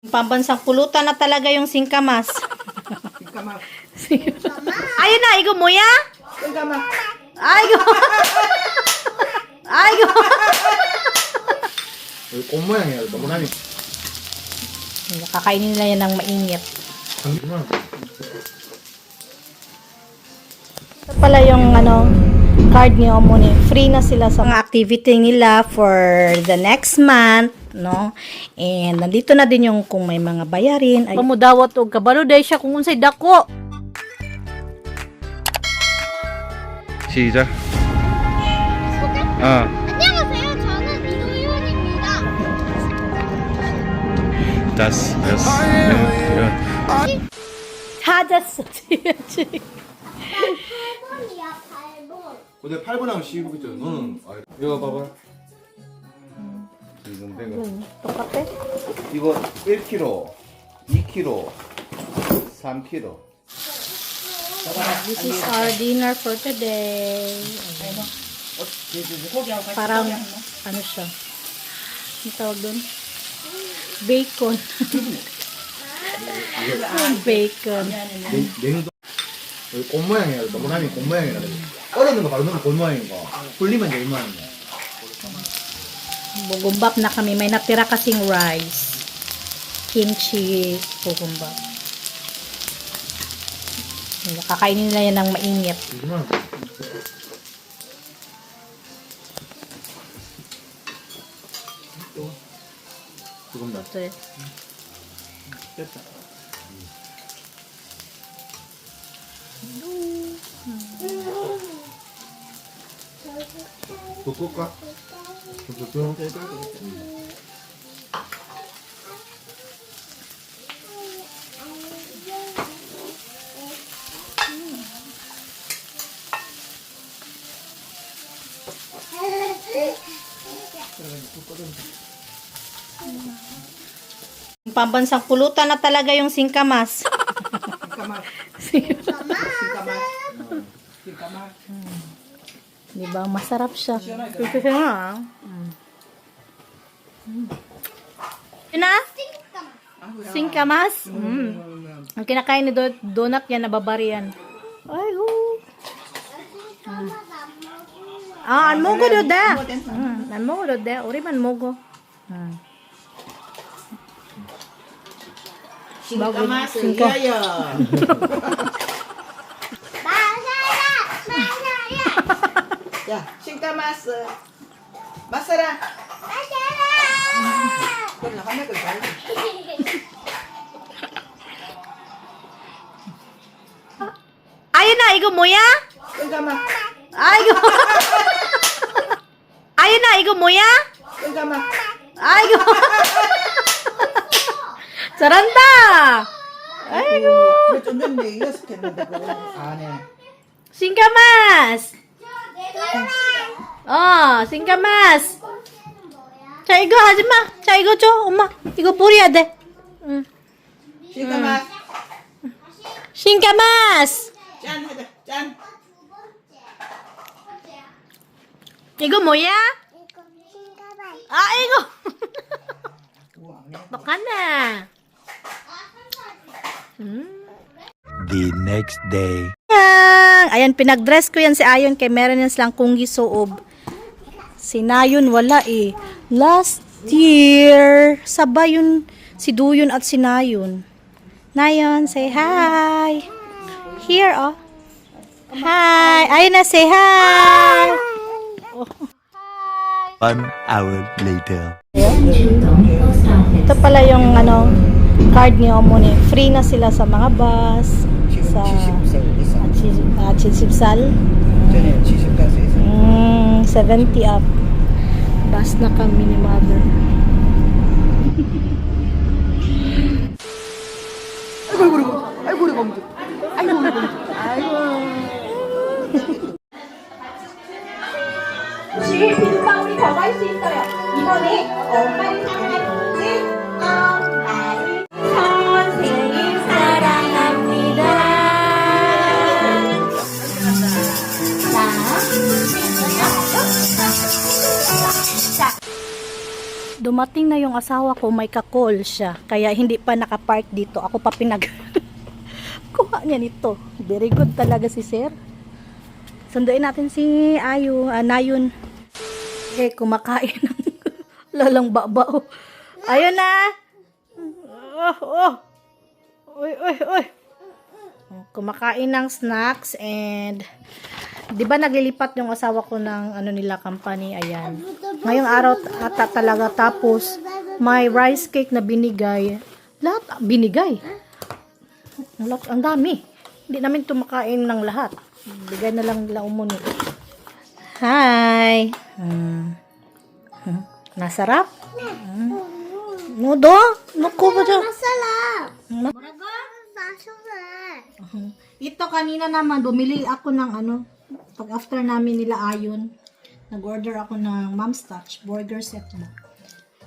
Pambansang pulutan na talaga yung singkamas. Singkamas. Ayun na, igo mo ya? Singkamas. Aygo. Aygo. 꽃 모양이야. 너무 나니. Kakainin nila yan ng mainit. Ito pala yung card ni Omoni. Free na sila sa mga activity nila for the next month, no? And nandito na din yung kung may mga bayarin. Ay, pamudawat o kabalo dahil siya kung unsay dako. 시작. 안녕하세요. 저는 이도윤입니다. 다섯, 여섯, 넷, 찾았어, 지금. 8번이야, 8번. 근데 8분 하면 12분이잖아. 너는 이거 봐봐. 지금 내가 똑같아? 이거 1kg, 2kg, 3kg. This is our dinner for today. Parang, ano siya? Ang tawag doon? Bacon. Bacon. 냉동. 여기 꽃 모양이야. 너무 나니 꽃 모양이라. 얼어있는 거 바로 넣으면 꽃 모양인 거. 불리면 열 모양인 거. Bugumbap na kami. May natira kasing rice. Kimchi bugumbap. Kakainin nila yan ng mainit. 조금 나. Ito eh. 됐다. 더 끌까? 더 끌어? Pambansang pulutan na talaga yung singkamas. Singkamas. Singkamas. Singkamas. Di ba? Masarap siya. Ito siya nga. Yun na? Singkamas? Ang kinakain ni Donut yan, nababarian. Ay, an mogo do da. An mogo do da. Uri man mogo. Singkamas. Singka- Yaya. 마사라! 마사라! 야, singkamas. 마사라. 마사라! 그건 하나 그 잘. Ayun na, igo mo ya? singkamas. Aygo. Ayun na, igo mo ya? singkamas. Aygo. 잘한다. 아이고. 좀 전에 연습했는데 그거 안 해. 싱가마스. 싱가마스. 자, 이거 하지 마. 자, 이거 줘. 엄마. 이거 뿌려야 돼. 응. singkamas. 싱가마스. 짠 하자. 짠. 이거 뭐야? 아이고. 우와, 안 해. 똑같네. The next day. Ayan, pinag-dress ko yan si Ayon kay meron yan silang kunggi soob. Si Nayon wala eh. Last year, sabay yun si Duyon at si Nayon. Nayon, say hi. Here, oh. Hi. Ayun na, say hi. Oh. 1 hour later. Ito pala yung card ni Omoni. Free na sila sa mga bus. 지금 Sa 70살 이상. Chisipsal. 전에 70까지 있어. 70 up. Bus na kami ni mother. 아이고 우리 공주. 아이고 우리 공주. 아이고. 혹시 비눗방울이 더 갈 수 있어요. 이번에 엄마를 사랑하는 엄마를 선생님 사랑합니다. 자, dumating na yung asawa ko, may ka-call siya. Kaya hindi pa nakapark dito. Ako pa kuha niya nito. Very good talaga si sir. Sunduin natin si Nayon. Okay, kumakain ng lalang babao. Ayun na. Uy. Kumakain ng snacks and di ba naglilipat yung asawa ko ng nila company, ayan. Ngayong araw ata talaga, tapos may rice cake na binigay. Lahat binigay. Ang dami. Hindi namin tumakain ng lahat. Bigay na lang nila umuni. Hi. Nasarap? Nudo? Nuko ba dyan? Masarap. Masarap. Ito kanina naman, bumili ako ng pag after namin nila Ayon, nag-order ako ng Mom's Touch burger set mo.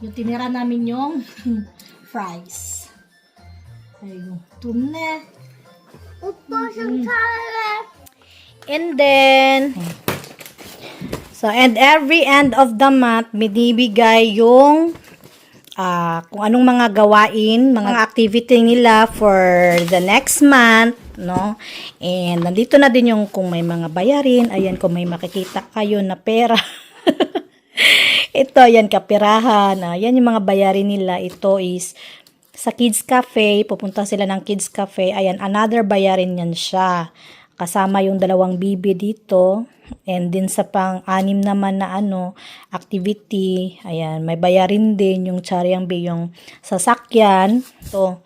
Yung tinira namin yung fries. Ayun. Tumne. Opo, masarap. And then, and every end of the month, binibigay yung kung anong mga gawain, mga activity nila for the next month, no? And nandito na din yung kung may mga bayarin, ayan, kung may makikita kayo na pera. Ito, ayan, kapirahan. Ayan yung mga bayarin nila. Ito is sa Kids Cafe, pupunta sila ng Kids Cafe. Ayan, another bayarin yan siya. Kasama yung 2 bibi dito. And din sa pang-anim naman na activity. Ayan, may bayarin din yung Chariang Bay, yung sasakyan. So,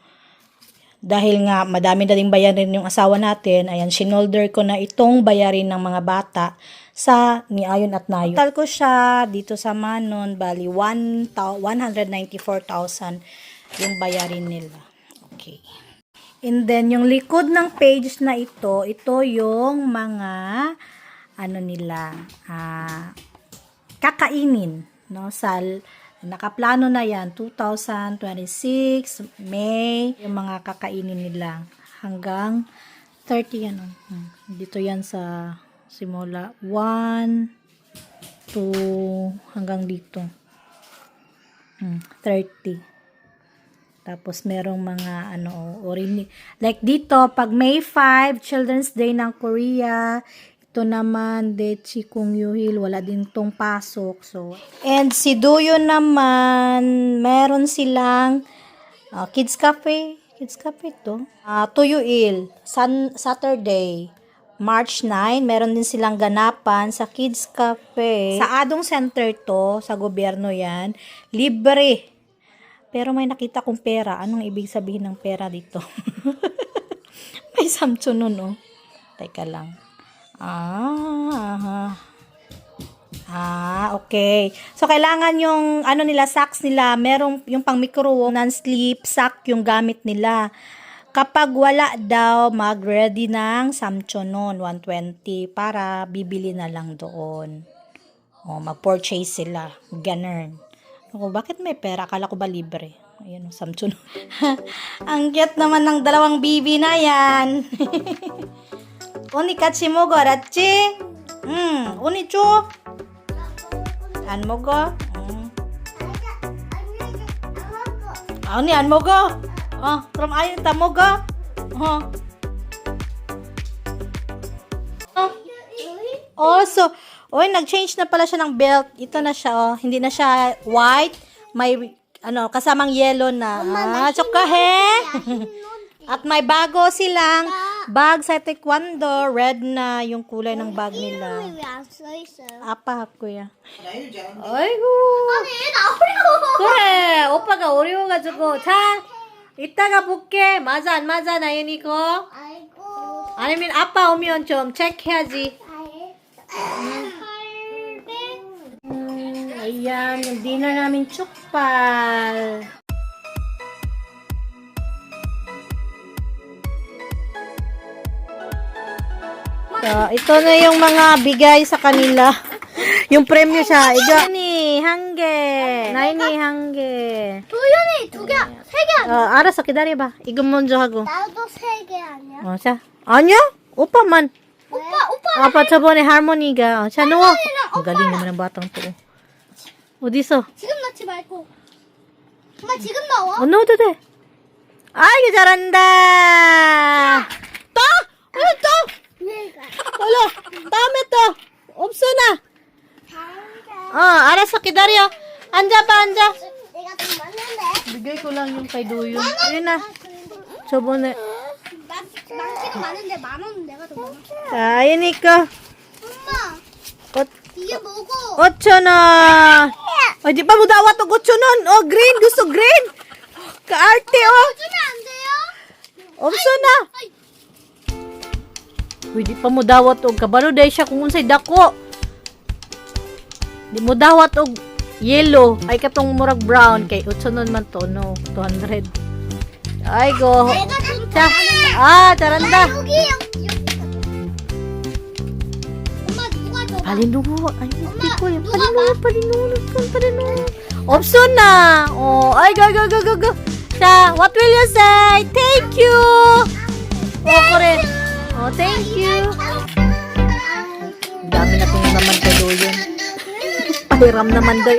dahil nga madami na ding bayarin yung asawa natin, ayan, sinolder ko na itong bayarin ng mga bata sa ni Ayon at Nayon. Total ko siya dito sa Manon, bali 194,000 yung bayarin nila. Okay. And then, yung likod ng page na ito yung mga nila, kakainin, no? Nakaplano na yan, 2026, May, yung mga kakainin nila, hanggang 30, dito yan sa simula, 1, 2, hanggang dito, 30. Tapos merong mga like dito pag May 5 Children's Day ng Korea, ito naman Dechi Kung Yuhil, wala din tong pasok. So, and si Duyo naman meron silang Kids Cafe to. Tuyuil Saturday March 9, meron din silang ganapan sa Kids Cafe. Sa Adong Center to, sa gobyerno yan, libre. Pero may nakita kong pera. Anong ibig sabihin ng pera dito? May samcho nun, Teka lang. Okay. So, kailangan yung, nila, socks nila, merong yung pang micro, non-slip, sack yung gamit nila. Kapag wala daw, mag-ready ng samcho nun, 120, para bibili na lang doon. Mag-purchase sila. Ganun. Ako, bakit may pera? Akala ko ba libre? Ayan, samchun. Ang cute naman ng 2 bibi na yan. Uni kachi mogo, rachi? Uni chu? An mogo? Uni an mogo? Kram ayo ta mogo? So, nag-change na pala siya ng belt. Ito na siya, Hindi na siya white. May, kasamang yellow na. Tsokahe. At may bago silang bag sa taekwondo. Red na yung kulay ng bag nila. Apa, kuya? 아이고. 그래, 오빠가 어려워가지고. 자, 이따가 볼게. 맞아, 안 맞아, 나연이 거? 아니면 아빠 오면 좀 체크해야지. Ayan, yung dinner namin tsukpal. So, ito na yung mga bigay sa kanila. Yung premyo siya. Igani, hangge. Naini, hangge. 도윤이 2개, 3개 아니야? 알았어, 기다려봐. 이거 먼저 하고. 나도 3개 아니야? 자. 아니야? 오빠만. 오빠 아빠 저번에 할머니가. 자, 누워. Ang galing naman ng batang to. 어디서? 지금 넣지 말고 엄마 지금 나와? Ano to de? Ay, 잘한다. 또? Ano to? 내가. Wala. Dami to. 없어 na. Aras sa kidaryo. Anja pa, anja. 내가 돈 많은데. Bigay ko lang yung kay Duyon. Ayun na. Sabon na. 많기는 많은데 10,000원 내가 더 많아. Ayun, Nico. 엄마 Ot 이게 뭐고? 8 na. Ay, di pa mo dawat og 8 nun. Oh, green. Gusto green. Kaarte, oh. 주면 안 돼요? Opso na. Uy, di pa mo dawat og kabalo dahil siya kung unsay dako. Di mo dawat og yellow. Ay katong murag brown. Kay 8 nun man to, no. 200. Ay, go. 내가 돈 Cha. 잘한다. 여기. 엄마 누가 더 많아? Palinugo. Ay, hindi ko yan. 누가 봐? Palinugo. Opso na. Oh, ay, go. Cha, what will you say? Thank you. Ako rin. Oh, thank you. Dami na kong naman kay Doyon. Pahiram naman daw.